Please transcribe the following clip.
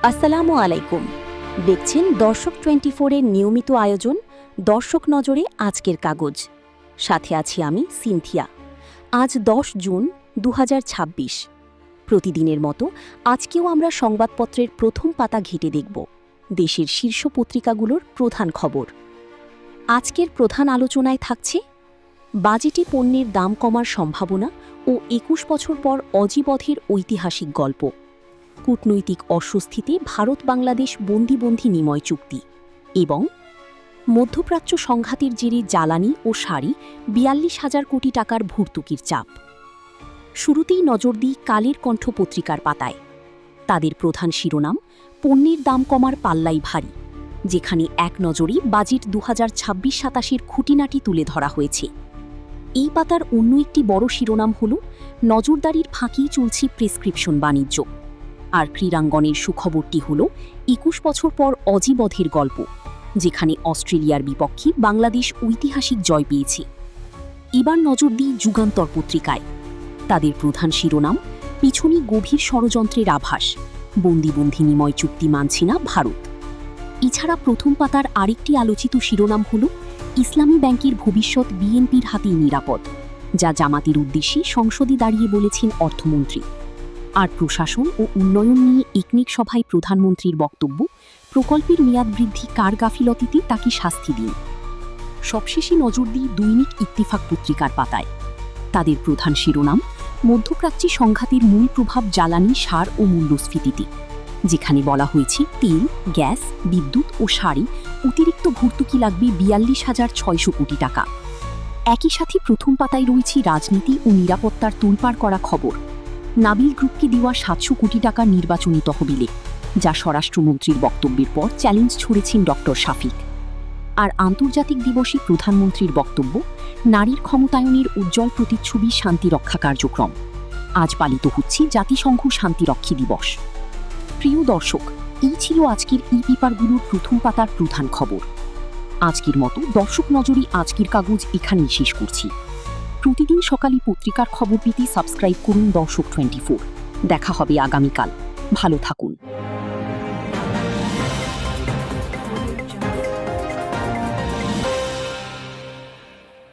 আসসালামু আলাইকুম। দেখছেন দর্শক 24-এর নিয়মিত আয়োজন দর্শক নজরে আজকের কাগজ। সাথে আছি আমি সিনথিয়া। আজ 10 জুন 2026। প্রতিদিনের মতো আজকেও আমরা সংবাদপত্রের প্রথম পাতা ঘেঁটে দেখব দেশের শীর্ষ পত্রিকাগুলোর প্রধান খবর। আজকের প্রধান আলোচনায় থাকছে বাজেটে পণ্যের দাম কমার সম্ভাবনা ও 21 বছর পর অজিবধের ঐতিহাসিক গল্প, কূটনৈতিক অস্বস্তিতে ভারত বাংলাদেশ বন্দি নিময় চুক্তি এবং মধ্যপ্রাচ্য সংঘাতের জেরে জ্বালানি ও শাড়ি ৪২,০০০ কোটি টাকার ভর্তুকির চাপ। শুরুতেই নজর দিই কালের কণ্ঠ পত্রিকার পাতায়। তাদের প্রধান শিরোনাম পণ্যের দাম কমার পাল্লাই ভারী, যেখানে এক নজরেই বাজেট 2026-27-এর খুঁটিনাটি তুলে ধরা হয়েছে। এই পাতার অন্য একটি বড় শিরোনাম হল নজরদারির ফাঁকি চলছে প্রেসক্রিপশন বাণিজ্য। আর ক্রীড়াঙ্গনের সুখবরটি হল 21 বছর পর অজিবধের গল্প, যেখানে অস্ট্রেলিয়ার বিপক্ষে বাংলাদেশ ঐতিহাসিক জয় পেয়েছে। এবার নজর দিই যুগান্তর পত্রিকায়। তাদের প্রধান শিরোনাম পিছনে গভীর ষড়যন্ত্রের আভাস, বন্দি নিময় চুক্তি মানছে না ভারত। এছাড়া প্রথম পাতার আরেকটি আলোচিত শিরোনাম হল ইসলামী ব্যাংকের ভবিষ্যৎ বিএনপির হাতেই নিরাপদ, যা জামাতের উদ্দেশ্যে সংসদে দাঁড়িয়ে বলেছেন অর্থমন্ত্রী। আর প্রশাসন ও উন্নয়ন নিয়ে একনেক সভায় প্রধানমন্ত্রীর বক্তব্য, প্রকল্পের মেয়াদ বৃদ্ধি কার গাফিলতিতে তাকে শাস্তি দিন। সবশেষে নজর দিই দৈনিক ইত্তেফাক পত্রিকার পাতায়। তাদের প্রধান শিরোনাম মধ্যপ্রাচ্যে সংঘাতের মূল প্রভাব জ্বালানি, সার ও মূল্যস্ফীতিতে, যেখানে বলা হয়েছে তেল, গ্যাস, বিদ্যুৎ ও শাড়ি অতিরিক্ত ভর্তুকি লাগবে ৪২,৬০০ কোটি টাকা। একই সাথে প্রথম পাতায় রয়েছে রাজনীতি ও নিরাপত্তার তোলপাড় করা খবর। নাবিল গ্রুপকে দেওয়া ৭০০ কোটি টাকা নির্বাচনী তহবিলে, যা স্বরাষ্ট্রমন্ত্রীর বক্তব্যের পর চ্যালেঞ্জ ছুড়েছেন ডক্টর শাফিক। আর আন্তর্জাতিক দিবসে প্রধানমন্ত্রীর বক্তব্য, নারীর ক্ষমতায়নের উজ্জ্বল প্রতিচ্ছবি শান্তিরক্ষা কার্যক্রম। আজ পালিত হচ্ছে জাতিসংঘ শান্তিরক্ষী দিবস। প্রিয় দর্শক, এই ছিল আজকের এই পেপারগুলোর প্রথম পাতার প্রধান খবর। আজকের মতো দর্শক নজরে আজকের কাগজ এখানেই শেষ করছি। প্রতিদিন সকালে পত্রিকার খবর পেতে সাবস্ক্রাইব করুন দর্শক 24। দেখা হবে আগামীকাল। ভালো থাকুন।